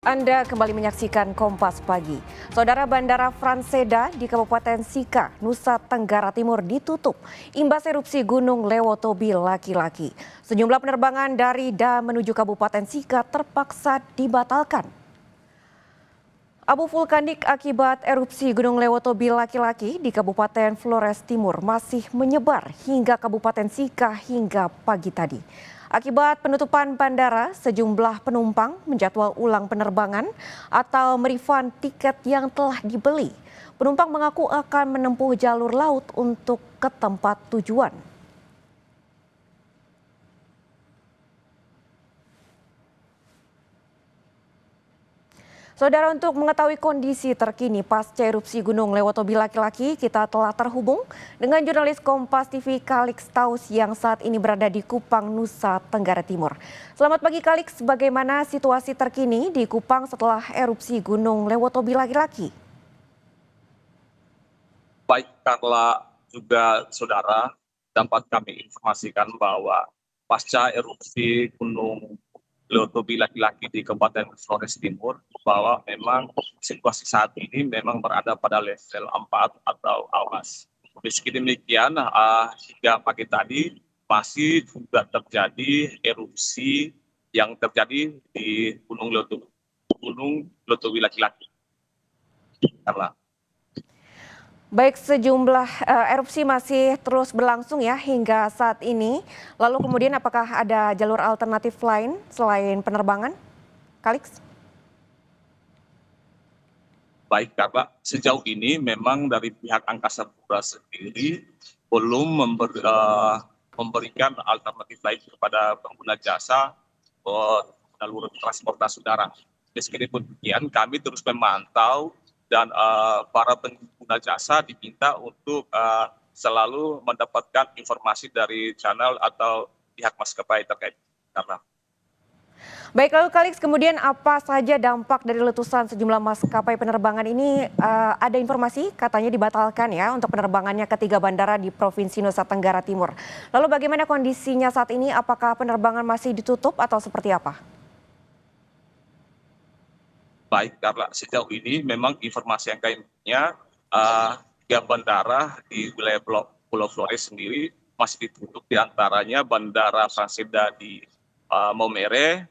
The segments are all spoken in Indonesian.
Anda kembali menyaksikan Kompas Pagi. Saudara, Bandara Franseda di Kabupaten Sika, Nusa Tenggara Timur ditutup imbas erupsi Gunung Lewotobi laki-laki. Sejumlah penerbangan dari dan menuju Kabupaten Sika terpaksa dibatalkan. Abu vulkanik akibat erupsi Gunung Lewotobi laki-laki di Kabupaten Flores Timur masih menyebar hingga Kabupaten Sika hingga pagi tadi. Akibat penutupan bandara, sejumlah penumpang menjadwal ulang penerbangan atau merefund tiket yang telah dibeli. Penumpang mengaku akan menempuh jalur laut untuk ke tempat tujuan. Saudara, untuk mengetahui kondisi terkini pasca erupsi Gunung Lewotobi laki-laki, kita telah terhubung dengan jurnalis Kompas TV Kalix Taus yang saat ini berada di Kupang, Nusa Tenggara Timur. Selamat pagi Kalix, bagaimana situasi terkini di Kupang setelah erupsi Gunung Lewotobi laki-laki? Baik Carla, juga saudara, dapat kami informasikan bahwa pasca erupsi Gunung Lewotobi laki-laki di Kabupaten Flores Timur, bahwa memang situasi saat ini memang berada pada level 4 atau awas. Meski demikian, hingga pagi tadi masih juga terjadi erupsi yang terjadi di Gunung Lewotobi laki-laki. Carla. Baik, sejumlah erupsi masih terus berlangsung ya hingga saat ini. Lalu kemudian apakah ada jalur alternatif lain selain penerbangan? Kalix? Baik, Kak, sejauh ini memang dari pihak Angkasa Pura sendiri belum memberikan alternatif lain kepada pengguna jasa jalur transportasi udara. Meskipun demikian, kami terus memantau dan para pengguna jasa diminta untuk selalu mendapatkan informasi dari channel atau pihak maskapai terkait. Karena Baik, lalu Kalix, kemudian apa saja dampak dari letusan sejumlah maskapai penerbangan ini? Ada informasi katanya dibatalkan ya untuk penerbangannya ke 3 bandara di Provinsi Nusa Tenggara Timur. Lalu bagaimana kondisinya saat ini? Apakah penerbangan masih ditutup atau seperti apa? baik, karena sejauh ini memang informasi yang kami punya, 3 bandara di wilayah Pulau Flores sendiri masih ditutup, diantaranya Bandara Franseda di Maumere,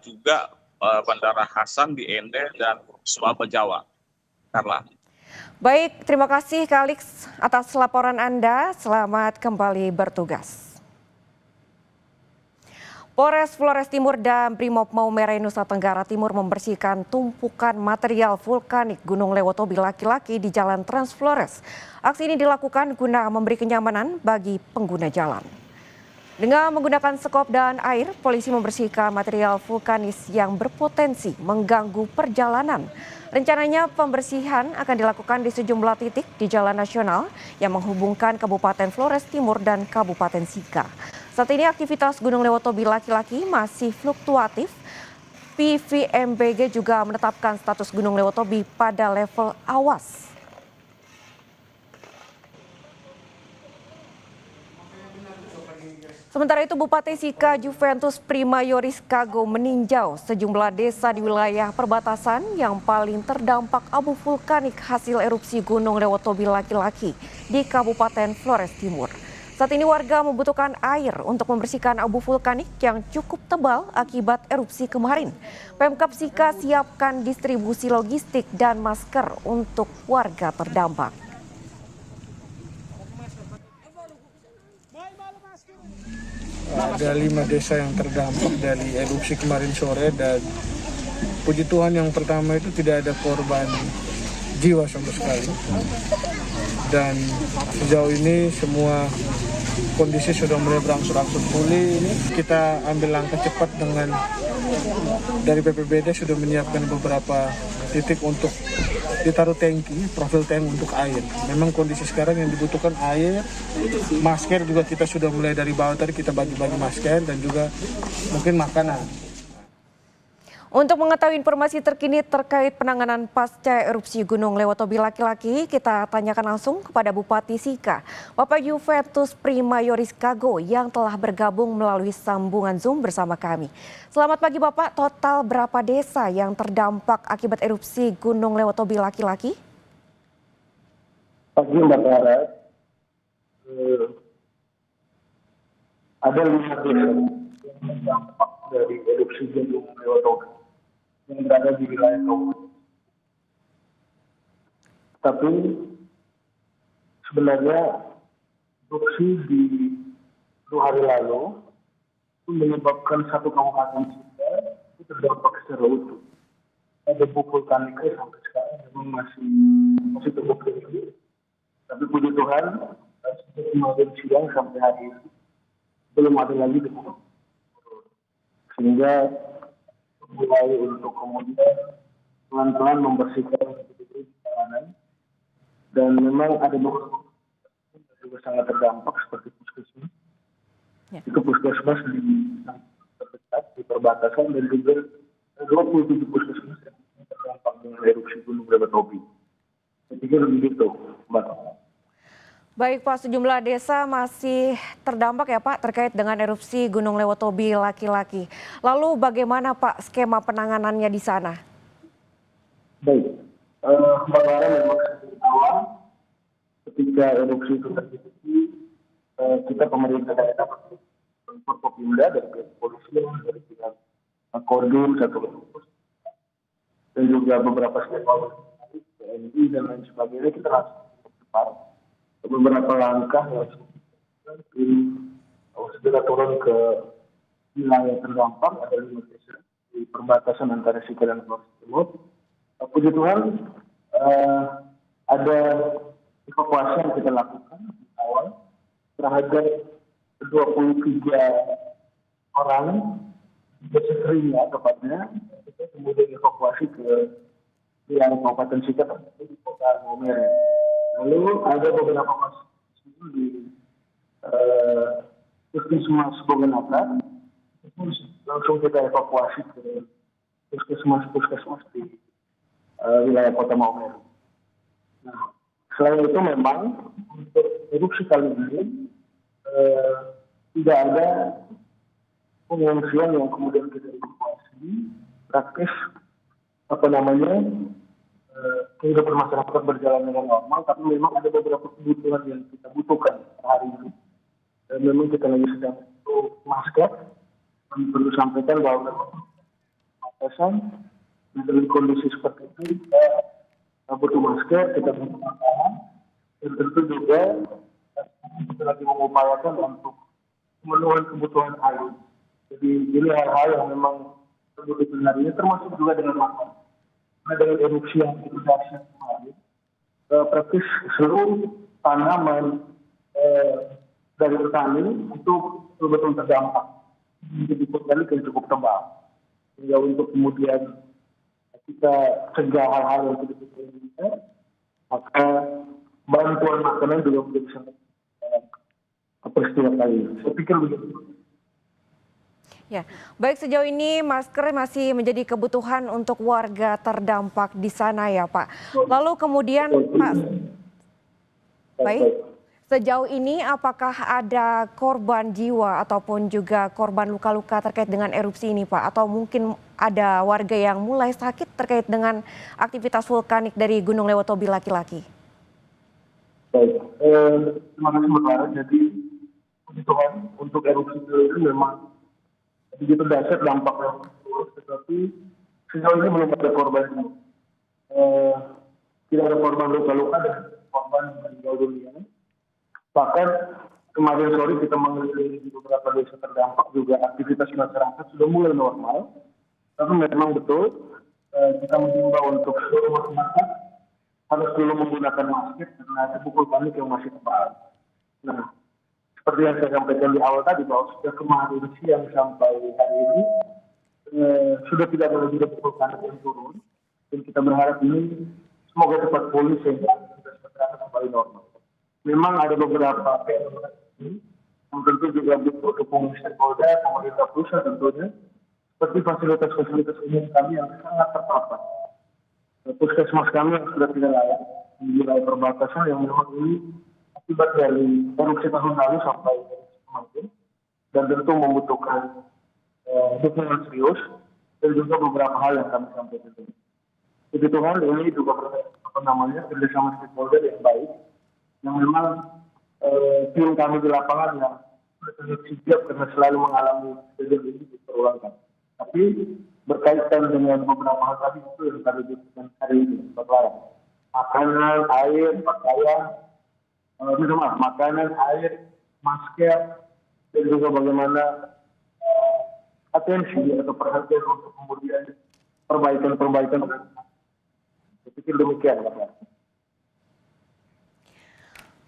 juga Bandara Hasan di Ende dan Suaba Jawa. Carla. Baik, terima kasih Kalix atas laporan Anda. Selamat kembali bertugas. Polres Flores Timur dan Brimob Maumere Nusa Tenggara Timur membersihkan tumpukan material vulkanik Gunung Lewotobi laki-laki di Jalan Trans Flores. Aksi ini dilakukan guna memberi kenyamanan bagi pengguna jalan. Dengan menggunakan sekop dan air, polisi membersihkan material vulkanis yang berpotensi mengganggu perjalanan. Rencananya pembersihan akan dilakukan di sejumlah titik di Jalan Nasional yang menghubungkan Kabupaten Flores Timur dan Kabupaten Sika. Saat ini aktivitas Gunung Lewotobi laki-laki masih fluktuatif. PVMBG juga menetapkan status Gunung Lewotobi pada level awas. Sementara itu, Bupati Sika Juventus Primayoris Kago meninjau sejumlah desa di wilayah perbatasan yang paling terdampak abu vulkanik hasil erupsi Gunung Lewotobi laki-laki di Kabupaten Flores Timur. Saat ini warga membutuhkan air untuk membersihkan abu vulkanik yang cukup tebal akibat erupsi kemarin. Pemkab Sika siapkan distribusi logistik dan masker untuk warga terdampak. Ada 5 desa yang terdampak dari erupsi kemarin sore dan puji Tuhan yang pertama itu tidak ada korban jiwa sama sekali. Dan sejauh ini semua kondisi sudah mulai berangsur-angsur pulih. Kita ambil langkah cepat dengan dari BPBD sudah menyiapkan beberapa titik untuk ditaruh tangki, profil tank untuk air. Memang kondisi sekarang yang dibutuhkan air, masker juga kita sudah mulai dari bawah tadi kita bagi-bagi masker dan juga mungkin makanan. Untuk mengetahui informasi terkini terkait penanganan pasca erupsi Gunung Lewotobi laki-laki, kita tanyakan langsung kepada Bupati Sika, Bapak Juventus Primayoris Kago yang telah bergabung melalui sambungan Zoom bersama kami. Selamat pagi Bapak, total berapa desa yang terdampak akibat erupsi Gunung Lewotobi laki-laki? Pagi Mbak Clara, ada 5 desa yang terdampak dari erupsi Gunung Lewotobi yang berada di wilayah Kabupaten. Tapi sebenarnya erupsi di 2 hari lalu itu menyebabkan satu kabupaten Sika itu terdampak secara utuh. Ada bukul vulkaniknya sampai sekarang memang masih terbuka tinggi. Tapi puji Tuhan, sejak kemarin siang sampai hari ini belum ada lagi debu. Sehingga mulai untuk kemudian pelan-pelan membersihkan jalanan. Dan memang ada beberapa yang juga sangat terdampak seperti puskesmas. Ya. Itu puskesmas di terdekat di perbatasan dan juga 27 puskesmas yang terdampak dengan erupsi Gunung Lewotobi. Saya pikir begitu, Mbak. Baik Pak, sejumlah desa masih terdampak ya Pak terkait dengan erupsi Gunung Lewotobi laki-laki. Lalu bagaimana Pak skema penanganannya di sana? Baik, Mbak Lara memang sejak awal ketika erupsi itu terjadi, kita pemerintah daerah Forkopimda dari pihak kepolisian, dari pihak Kodim, dan juga beberapa stakeholder, TNI dan lain sebagainya, kita langsung cepat beberapa langkah yang segera turun ke wilayah terdampak, ada 5 desa di perbatasan antara Sika dan Flores Timur. Puji Tuhan, ada evakuasi yang kita lakukan di awal terhadap 23 orang desa Seringnya tepatnya, kita kemudian evakuasi ke wilayah Kabupaten Sika di kota Maumere. Lalu ada beberapa kasus di puskesmas Bogenata, langsung kita evakuasi ke puskesmas di wilayah kota Maumere. Nah, selain itu memang untuk erupsi kali ini tidak ada pengungsian yang kemudian kita evakuasi, praktis kehidupan masyarakat berjalan dengan normal, tapi memang ada beberapa kebutuhan yang kita butuhkan hari ini. Dan memang kita lagi sedang butuh masker. Kami perlu sampaikan bahwa memang dengan kondisi seperti itu kita butuh masker, kita butuh makanan, dan tentu juga kita lagi mengupayakan untuk memenuhi kebutuhan air. Jadi ini hal-hal yang memang kebutuhan hari ini, termasuk juga dengan makanan. Dengan erupsi yang cukup dahsyat kemarin, praktis seluruh tanaman dari petani itu betul-betul terdampak. Jadi petani yang cukup tebal. Sehingga untuk kemudian kita cegah hal-hal yang tidak diinginkan, maka bantuan makanan juga menjadi sangat peristiwa kali ini. Saya pikir begitu. Ya, baik sejauh ini masker masih menjadi kebutuhan untuk warga terdampak di sana ya Pak. Lalu kemudian Pak, baik, sejauh ini apakah ada korban jiwa ataupun juga korban luka-luka terkait dengan erupsi ini Pak? Atau mungkin ada warga yang mulai sakit terkait dengan aktivitas vulkanik dari Gunung Lewotobi laki-laki? Baik, terima kasih Mbak Clara. Jadi puji Tuhan untuk erupsi itu memang begitu dahsyat dampaknya, tetapi sejauh ini belum ada korban. Tidak ada korban luka-luka dan korban meninggal dunia. Bahkan kemarin sore kita mengelilingi di beberapa desa terdampak juga aktivitas masyarakat sudah mulai normal. Tapi memang betul kita mengimbau untuk seluruh masyarakat harus dulu menggunakan masker karena ada bukul panik yang masih tebal. Nah, seperti yang saya sampaikan di awal tadi bahwa sudah kemarin siang sampai hari ini sudah tidak ada lagi bukul panik yang turun, dan kita berharap ini semoga cepat pulih sehingga kita kembali normal. Memang ada beberapa yang tentu juga butuh dukungan stakeholder, pemerintah pusat tentunya, seperti fasilitas-fasilitas umum kami yang sangat terpapar. Puskesmas kami yang sudah tidak layak di wilayah perbatasan yang memang ini akibat dari erupsi tahun lalu sampai kemarin, dan tentu membutuhkan dukungan serius dan juga beberapa hal yang kami sampaikan. Puji Tuhan ini juga kerjasama stakeholder yang baik, yang memang tim kami di lapangan yang sangat sigap karena selalu mengalami kejadian ini berulang kali. Tapi berkaitan dengan beberapa hal tadi itu yang kami butuhkan hari ini, Bapak. Makanan, air, pakaian, makanan, air, masker, dan juga bagaimana atensi atau perhatian untuk kemudian perbaikan. Saya pikir demikian, Bapak.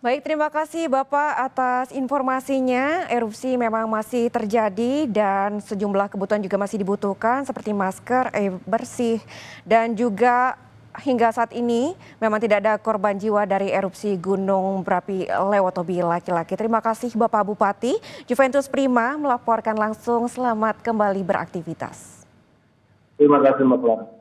Baik, terima kasih Bapak atas informasinya. Erupsi memang masih terjadi dan sejumlah kebutuhan juga masih dibutuhkan seperti masker, air bersih, dan juga hingga saat ini memang tidak ada korban jiwa dari erupsi Gunung Berapi Lewotobi laki-laki. Terima kasih Bapak Bupati. Juventus Prima melaporkan langsung, selamat kembali beraktivitas. Terima kasih, Mbak Clara.